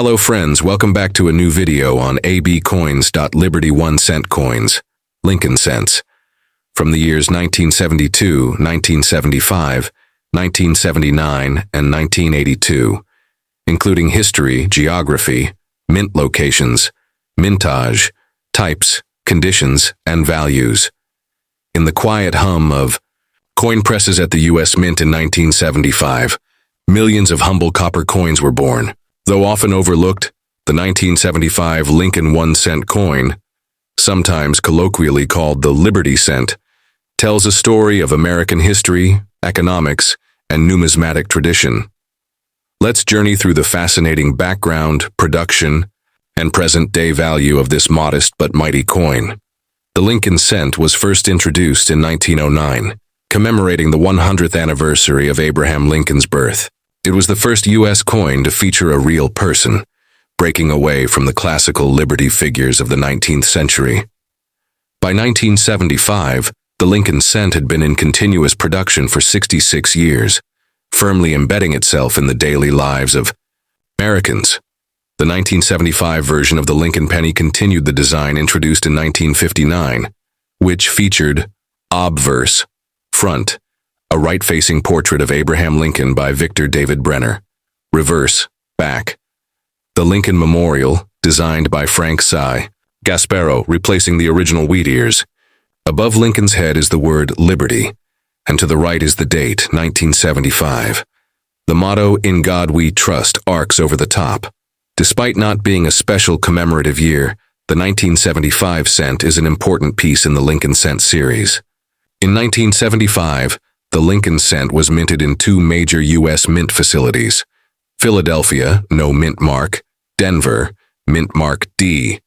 Hello friends, welcome back to a new video on abcoins.liberty 1 cent coins, Lincoln cents, from the years 1972, 1975, 1979, and 1982, including history, geography, mint locations, mintage, types, conditions, and values. In the quiet hum of coin presses at the U.S. Mint in 1975, millions of humble copper coins were born. Though often overlooked, the 1975 Lincoln 1 cent coin, sometimes colloquially called the Liberty cent, tells a story of American history, economics, and numismatic tradition. Let's journey through the fascinating background, production, and present-day value of this modest but mighty coin. The Lincoln cent was first introduced in 1909, commemorating the 100th anniversary of Abraham Lincoln's birth. It was the first U.S. coin to feature a real person, breaking away from the classical liberty figures of the 19th century. By 1975, the Lincoln cent had been in continuous production for 66 years, firmly embedding itself in the daily lives of Americans. The 1975 version of the Lincoln penny continued the design introduced in 1959, which featured obverse, front, a right-facing portrait of Abraham Lincoln by Victor David Brenner, reverse, back. The Lincoln Memorial, designed by Frank Sy Gasparo, replacing the original wheat ears. Above Lincoln's head is the word Liberty, and to the right is the date, 1975. The motto, "In God We Trust," arcs over the top. Despite not being a special commemorative year, the 1975 cent is an important piece in the Lincoln cent series. In 1975, the Lincoln cent was minted in two major U.S. mint facilities: Philadelphia, no mint mark; Denver, mint mark D.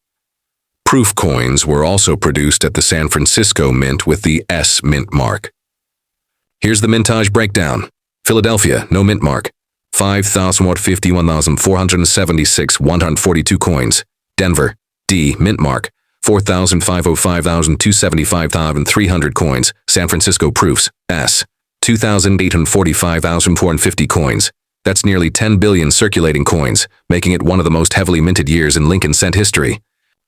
Proof coins were also produced at the San Francisco Mint with the S mint mark. Here's the mintage breakdown. Philadelphia, no mint mark, 5,151,476 142 coins. Denver, D mint mark, 4,505,275,300 coins. San Francisco proofs, S, 2,845,450 coins. That's nearly 10 billion circulating coins, making it one of the most heavily minted years in Lincoln cent history.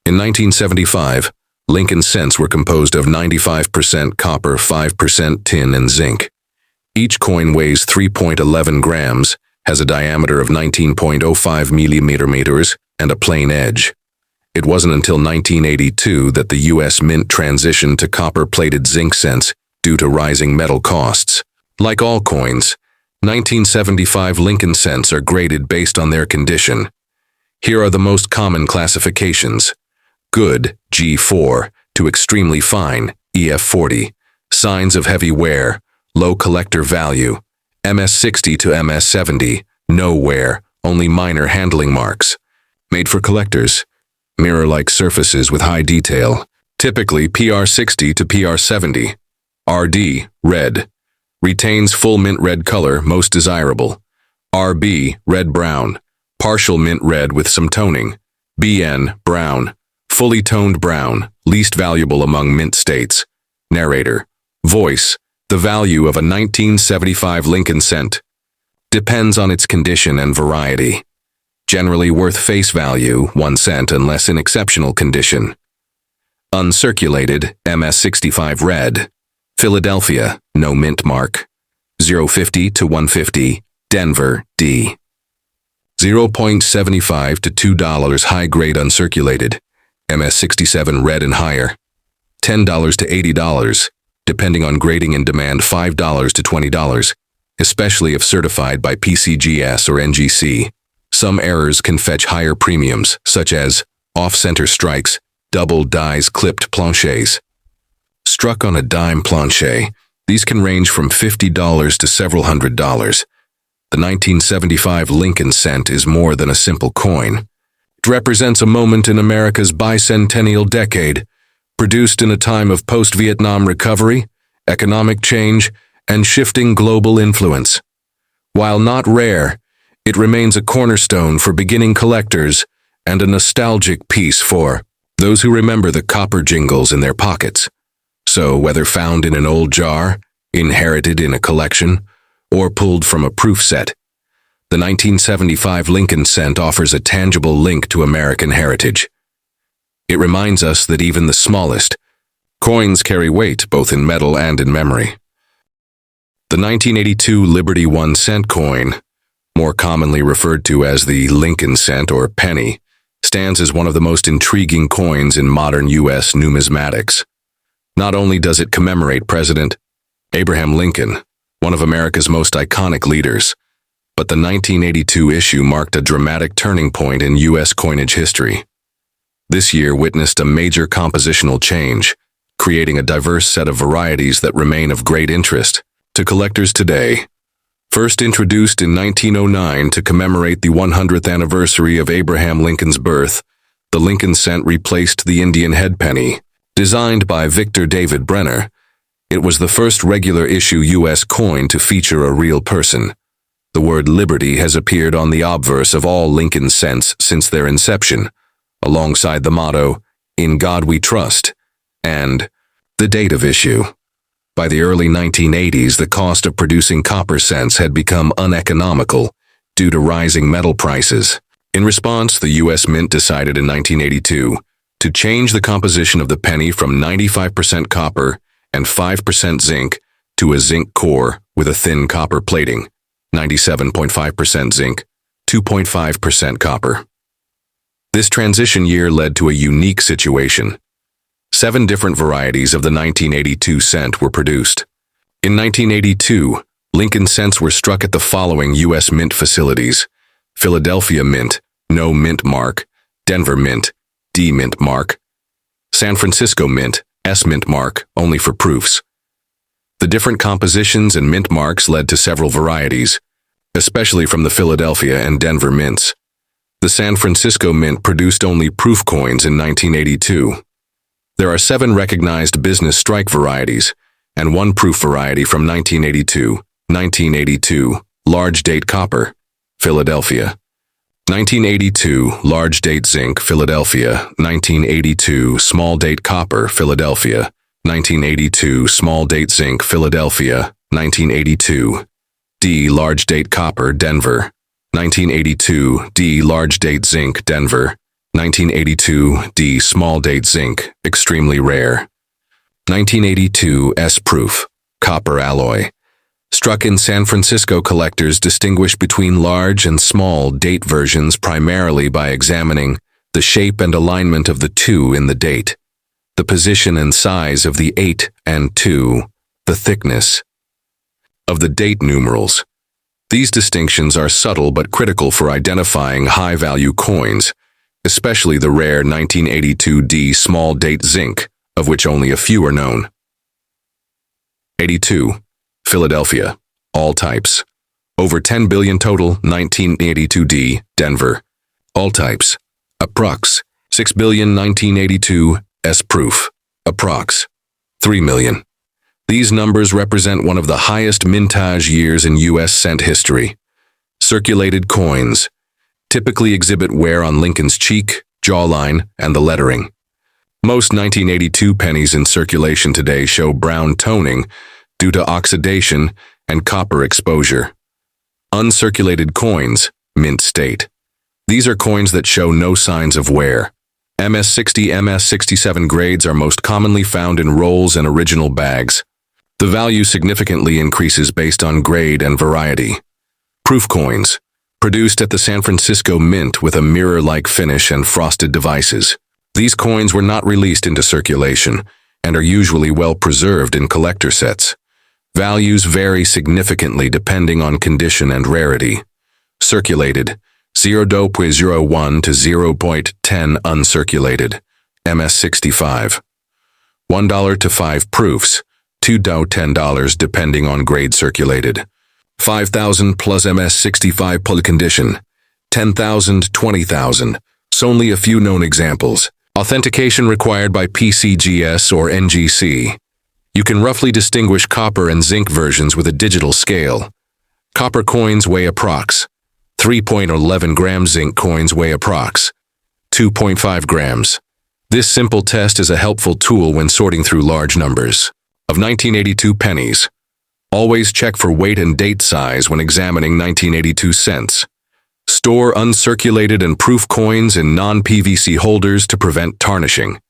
In 1975, Lincoln cents were composed of 95% copper, 5% tin, and zinc. Each coin weighs 3.11 grams, has a diameter of 19.05 millimeters, and a plain edge. It wasn't until 1982 that the U.S. Mint transitioned to copper-plated zinc cents due to rising metal costs. Like all coins, 1975 Lincoln cents are graded based on their condition. Here are the most common classifications: good, G4, to extremely fine, EF40, signs of heavy wear, low collector value, MS60 to MS70, no wear, only minor handling marks. Made for collectors, mirror-like surfaces with high detail, typically PR60 to PR70. RD, red, retains full mint red color, most desirable. RB, red-brown, partial mint red with some toning. BN, brown, fully toned brown, least valuable among mint states. Narrator, voice, the value of a 1975 Lincoln cent depends on its condition and variety. Generally worth face value, 1 cent unless in exceptional condition. Uncirculated, MS65 red. Philadelphia, no mint mark. 0.50 to 150, Denver, D. 0.75 to $2 high-grade uncirculated, MS67 red and higher. $10 to $80, depending on grading and demand, $5 to $20, especially if certified by PCGS or NGC. Some errors can fetch higher premiums, such as off-center strikes, double dies clipped planchets. Struck on a dime planchet, these can range from $50 to several $100s. The 1975 Lincoln cent is more than a simple coin. It represents a moment in America's bicentennial decade, produced in a time of post-Vietnam recovery, economic change, and shifting global influence. While not rare, it remains a cornerstone for beginning collectors and a nostalgic piece for those who remember the copper jingles in their pockets. So, whether found in an old jar, inherited in a collection, or pulled from a proof set, The 1975 Lincoln cent offers a tangible link to American heritage. It reminds us that even the smallest coins carry weight both in metal and in memory. The 1982 Liberty 1 cent coin, more commonly referred to as the Lincoln cent or penny, stands as one of the most intriguing coins in modern U.S. numismatics. Not only does it commemorate President Abraham Lincoln, one of America's most iconic leaders, but the 1982 issue marked a dramatic turning point in U.S. coinage history. This year witnessed a major compositional change, creating a diverse set of varieties that remain of great interest to collectors today. First introduced in 1909 to commemorate the 100th anniversary of Abraham Lincoln's birth, the Lincoln cent replaced the Indian head penny. Designed by Victor David Brenner, it was the first regular issue U.S. coin to feature a real person. The word liberty has appeared on the obverse of all Lincoln cents since their inception, alongside the motto, "In God We Trust," and the date of issue. By the early 1980s, the cost of producing copper cents had become uneconomical due to rising metal prices. In response, the U.S. Mint decided in 1982 to change the composition of the penny from 95% copper and 5% zinc to a zinc core with a thin copper plating, 97.5% zinc, 2.5% copper. This transition year led to a unique situation. 7 different varieties of the 1982 cent were produced. In 1982, Lincoln cents were struck at the following U.S. Mint facilities: Philadelphia Mint, no mint mark; Denver Mint, D mint mark; San Francisco Mint, S mint mark, only for proofs. The different compositions and mint marks led to several varieties, especially from the Philadelphia and Denver mints. The San Francisco Mint produced only proof coins in 1982. There are 7 recognized business strike varieties and 1 proof variety from 1982. 1982, large date copper, Philadelphia. 1982, large date zinc, Philadelphia. 1982, small date copper, Philadelphia. 1982, small date zinc, Philadelphia. 1982, D, large date copper, Denver. 1982, D, large date zinc, Denver. 1982, D, small date zinc, extremely rare. 1982, S proof, copper alloy. Struck in San Francisco, collectors distinguish between large and small date versions primarily by examining the shape and alignment of the 2 in the date, the position and size of the 8 and 2, the thickness of the date numerals. These distinctions are subtle but critical for identifying high-value coins, especially the rare 1982 D small date zinc, of which only a few are known. 82. Philadelphia, all types. Over 10 billion total, 1982 D, Denver. All types. Approx. 6 billion 1982, S proof. Approx. 3 million. These numbers represent one of the highest mintage years in U.S. cent history. Circulated coins typically exhibit wear on Lincoln's cheek, jawline, and the lettering. Most 1982 pennies in circulation today show brown toning due to oxidation and copper exposure. Uncirculated coins, mint state. These are coins that show no signs of wear. MS-60, MS-67 grades are most commonly found in rolls and original bags. The value significantly increases based on grade and variety. Proof coins, produced at the San Francisco Mint with a mirror-like finish and frosted devices. These coins were not released into circulation and are usually well preserved in collector sets. Values vary significantly depending on condition and rarity. Circulated, 0.01 to 0.10 uncirculated, MS-65. $1 to 5 proofs, $2 to $10 depending on grade circulated. 5,000 plus MS-65 pull condition, 10,000, 20,000. So only a few known examples. Authentication required by PCGS or NGC. You can roughly distinguish copper and zinc versions with a digital scale. Copper coins weigh approx. 3.11 grams, zinc coins weigh approx. 2.5 grams. This simple test is a helpful tool when sorting through large numbers. Of 1982 pennies, Always check for weight and date size when examining 1982 cents. Store uncirculated and proof coins in non-PVC holders to prevent tarnishing.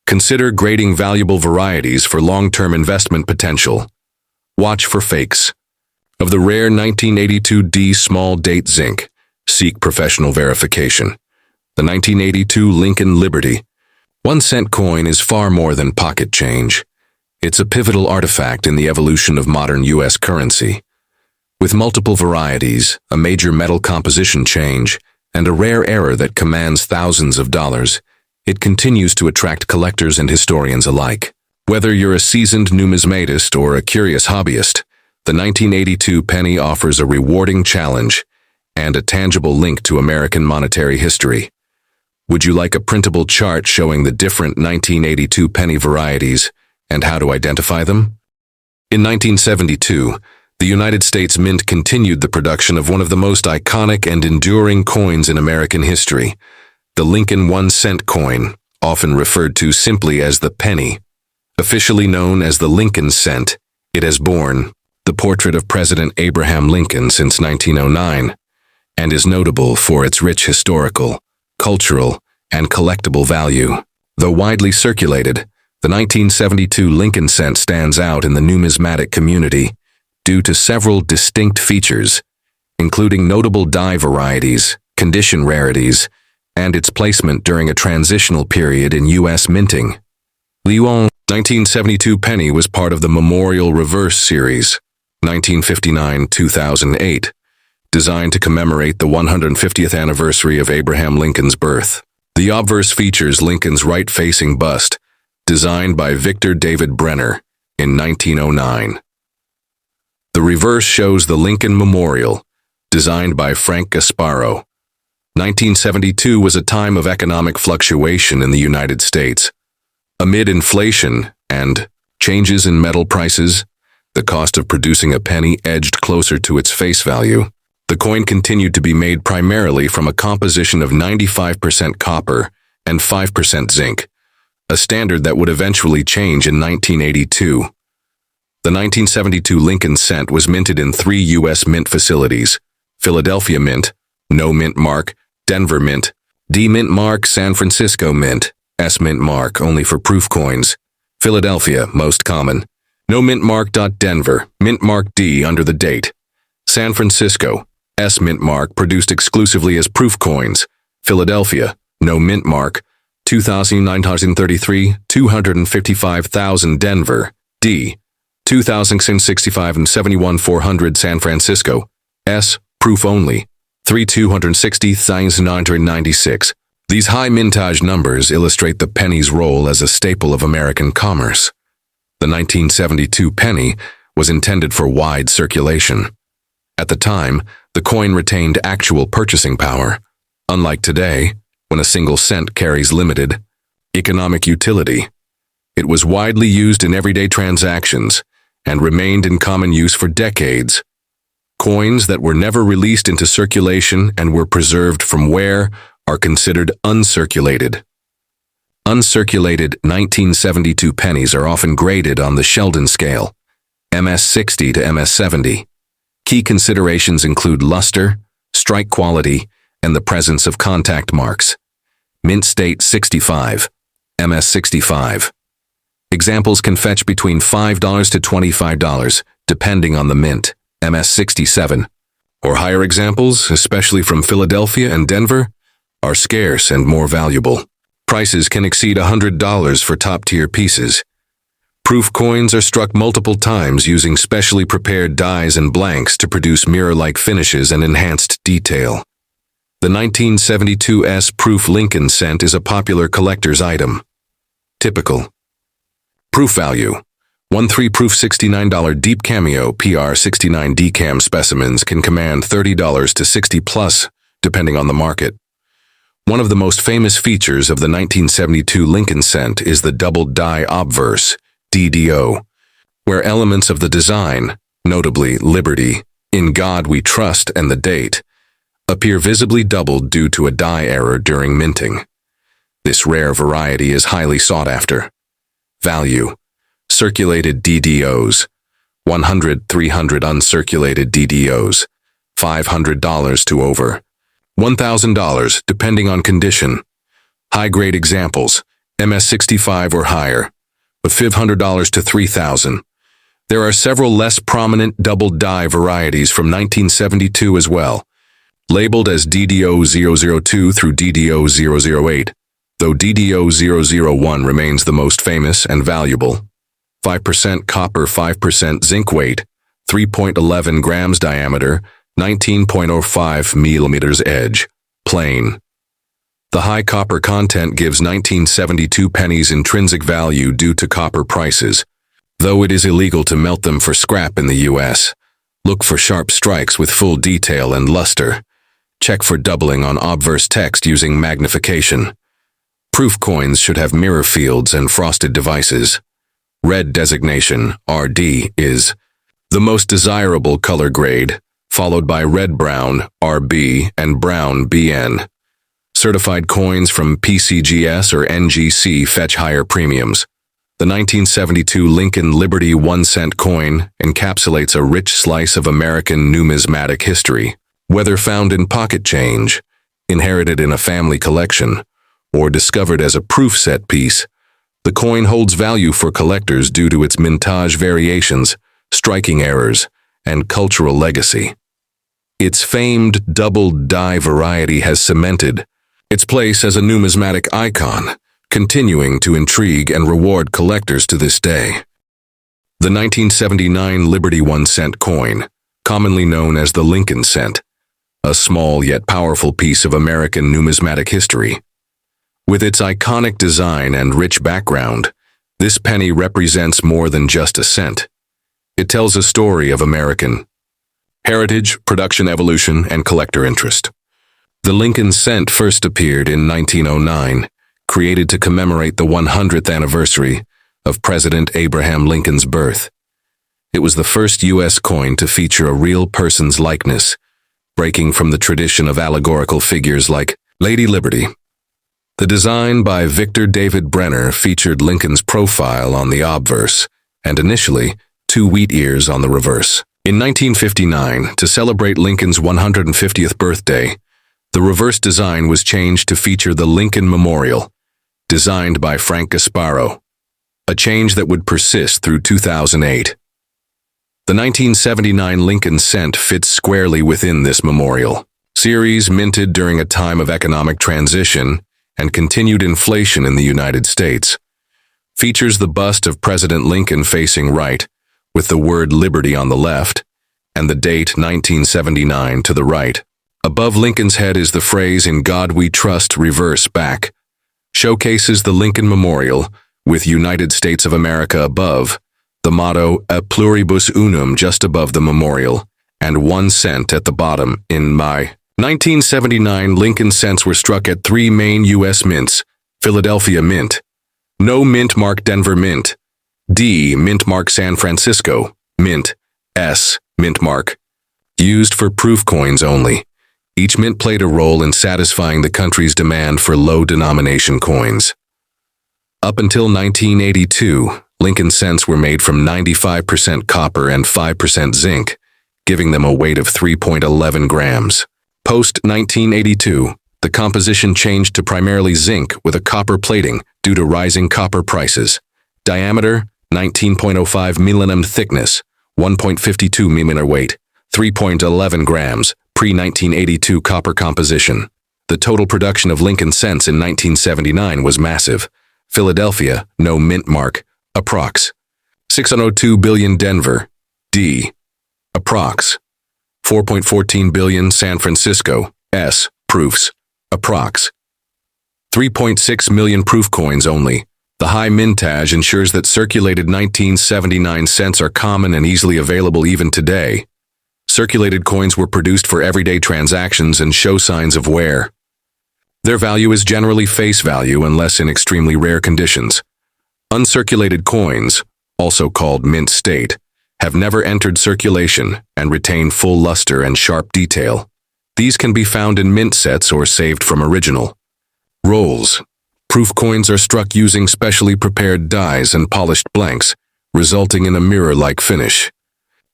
Consider grading valuable varieties for long-term investment potential. Watch for fakes. Of the rare 1982D small date zinc, seek professional verification. The 1982 Lincoln Liberty. 1-cent coin is far more than pocket change. It's a pivotal artifact in the evolution of modern U.S. currency. With multiple varieties, a major metal composition change, and a rare error that commands thousands of dollars, it continues to attract collectors and historians alike. Whether you're a seasoned numismatist or a curious hobbyist, the 1982 penny offers a rewarding challenge and a tangible link to American monetary history. Would you like a printable chart showing the different 1982 penny varieties and how to identify them? In 1972, the United States Mint continued the production of one of the most iconic and enduring coins in American history, the Lincoln 1-cent coin, often referred to simply as the penny. Officially known as the Lincoln cent, it has borne the portrait of President Abraham Lincoln since 1909, and is notable for its rich historical, cultural, and collectible value. Though widely circulated, the 1972 Lincoln cent stands out in the numismatic community due to several distinct features, including notable die varieties, condition rarities, and its placement during a transitional period in U.S. minting. The 1972 penny was part of the Memorial Reverse Series, 1959-2008, designed to commemorate the 150th anniversary of Abraham Lincoln's birth. The obverse features Lincoln's right-facing bust, designed by Victor David Brenner in 1909. The reverse shows the Lincoln Memorial, designed by Frank Gasparo. 1972 was a time of economic fluctuation in the United States. Amid inflation and changes in metal prices, the cost of producing a penny edged closer to its face value. The coin continued to be made primarily from a composition of 95% copper and 5% zinc, a standard that would eventually change in 1982. The 1972 Lincoln cent was minted in 3 U.S. mint facilities: Philadelphia Mint, No Mint Mark; Denver Mint, D Mint Mark; San Francisco Mint, S Mint Mark only for proof coins; Philadelphia, most common, No Mint Mark. Denver, Mint Mark D under the date; San Francisco, S Mint Mark produced exclusively as proof coins; Philadelphia, No Mint Mark, 2,933, 255,000. Denver, D, 2,665 and 71,400. San Francisco, S, proof only, 3,260,996. These high mintage numbers illustrate the penny's role as a staple of American commerce. The 1972 penny was intended for wide circulation. At the time, the coin retained actual purchasing power, unlike today, when a single cent carries limited economic utility. It was widely used in everyday transactions and remained in common use for decades. Coins that were never released into circulation and were preserved from wear are considered uncirculated. Uncirculated 1972 pennies are often graded on the Sheldon scale, MS-60 to MS-70. Key considerations include luster, strike quality, and the presence of contact marks. Mint state 65, MS-65. Examples can fetch between $5 to $25, depending on the mint, MS-67. Or higher examples, especially from Philadelphia and Denver, are scarce and more valuable. Prices can exceed $100 for top-tier pieces. Proof coins are struck multiple times using specially prepared dies and blanks to produce mirror-like finishes and enhanced detail. The 1972 S-proof Lincoln cent is a popular collector's item. Typical. Proof value. 1/3 proof $69 deep cameo PR69 decam specimens can command $30 to $60+, depending on the market. One of the most famous features of the 1972 Lincoln cent is the doubled die obverse, DDO, where elements of the design, notably Liberty, In God We Trust, and the date, appear visibly doubled due to a die error during minting. This rare variety is highly sought after. Value. Circulated DDOs. 100, 300 uncirculated DDOs, $500 to over $1,000 depending on condition. High-grade examples, MS65 or higher, with $500 to $3,000. There are several less prominent double-die varieties from 1972 as well, labeled as DDO002 through DDO008, though DDO001 remains the most famous and valuable. 5% copper, 5% zinc weight, 3.11 grams diameter, 19.05 millimeters edge, plain. The high copper content gives 1972 pennies intrinsic value due to copper prices, though it is illegal to melt them for scrap in the U.S. Look for sharp strikes with full detail and luster. Check for doubling on obverse text using magnification. Proof coins should have mirror fields and frosted devices. Red designation, RD, is the most desirable color grade, followed by red-brown, RB, and brown, BN. Certified coins from PCGS or NGC fetch higher premiums. The 1972 Lincoln Liberty 1-cent coin encapsulates a rich slice of American numismatic history, whether found in pocket change, inherited in a family collection, or discovered as a proof set piece. The coin holds value for collectors due to its mintage variations, striking errors, and cultural legacy. Its famed double-die variety has cemented its place as a numismatic icon, continuing to intrigue and reward collectors to this day. The 1979 Liberty 1-cent coin, commonly known as the Lincoln cent, a small yet powerful piece of American numismatic history. With its iconic design and rich background, this penny represents more than just a cent. It tells a story of American heritage, production evolution, and collector interest. The Lincoln cent first appeared in 1909, created to commemorate the 100th anniversary of President Abraham Lincoln's birth. It was the first U.S. coin to feature a real person's likeness, breaking from the tradition of allegorical figures like Lady Liberty. The design by Victor David Brenner featured Lincoln's profile on the obverse and initially 2 wheat ears on the reverse. In 1959, to celebrate Lincoln's 150th birthday, the reverse design was changed to feature the Lincoln Memorial, designed by Frank Gasparo, a change that would persist through 2008. The 1979 Lincoln cent fits squarely within this memorial. Series minted during a time of economic transition and continued inflation in the United States. Features the bust of President Lincoln facing right, with the word Liberty on the left, and the date 1979 to the right. Above Lincoln's head is the phrase "In God We Trust" reverse back. Showcases the Lincoln Memorial, with United States of America above, the motto "A pluribus unum" just above the memorial, and 1 cent at the bottom. In my 1979 Lincoln cents were struck at 3 main U.S. mints: Philadelphia Mint, No Mint Mark Denver Mint, D Mint Mark San Francisco Mint, S Mint Mark. Used for proof coins only. Each mint played a role in satisfying the country's demand for low-denomination coins. Up until 1982, Lincoln cents were made from 95% copper and 5% zinc, giving them a weight of 3.11 grams. Post-1982, the composition changed to primarily zinc with a copper plating due to rising copper prices. Diameter, 19.05 mm. Thickness, 1.52 mm. Weight, 3.11 grams. Pre-1982 copper composition. The total production of Lincoln cents in 1979 was massive. Philadelphia, no mint mark, approx. 602 billion Denver, D, approx. 4.14 billion San Francisco, S, proofs, approx. 3.6 million proof coins only. The high mintage ensures that circulated 1979 cents are common and easily available even today. Circulated coins were produced for everyday transactions and show signs of wear. Their value is generally face value unless in extremely rare conditions. Uncirculated coins, also called mint state, have never entered circulation and retain full luster and sharp detail. These can be found in mint sets or saved from original rolls. Proof coins are struck using specially prepared dies and polished blanks, resulting in a mirror-like finish.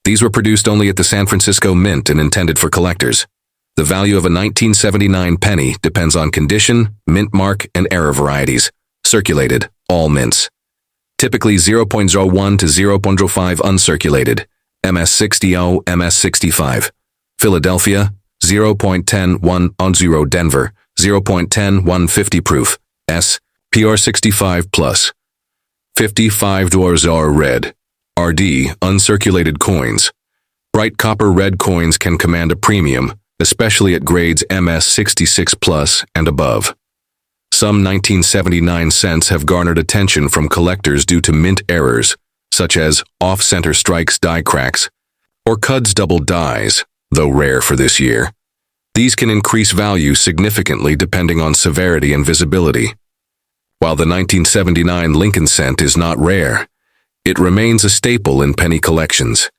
These were produced only at the San Francisco Mint and intended for collectors. The value of a 1979 penny depends on condition, mint mark, and error varieties. Circulated, all mints. Typically 0.01 to 0.05 uncirculated, MS60 MS65. Philadelphia, 0.10 1 Denver, 0.10 150 proof, S, PR65 plus. 55 are red, RD, uncirculated coins. Bright copper red coins can command a premium, especially at grades MS66 plus and above. Some 1979 cents have garnered attention from collectors due to mint errors, such as off-center strikes die cracks, or Cud's double dies, though rare for this year. These can increase value significantly depending on severity and visibility. While the 1979 Lincoln cent is not rare, it remains a staple in penny collections,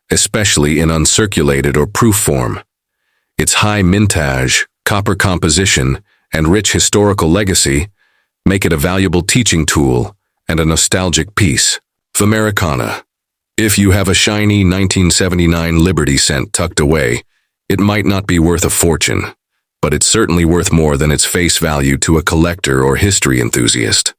especially in uncirculated or proof form. Its high mintage, copper composition, and rich historical legacy make it a valuable teaching tool and a nostalgic piece. Americana. If you have a shiny 1979 Liberty cent tucked away, it might not be worth a fortune, but it's certainly worth more than its face value to a collector or history enthusiast.